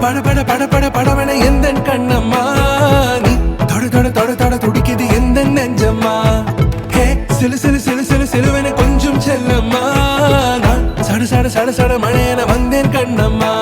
பட பட பட பட படவன எந்த கண்ணம்மா நீ தொட தொட தொட தொட துடிக்குது எந்த நெஞ்சம்மா ஹே சிலு சிலு சிலு சிலு சிலுவன கொஞ்சம் செல்லம்மா நான் சட சட சட சட மழையன வந்தேன் கண்ணம்மா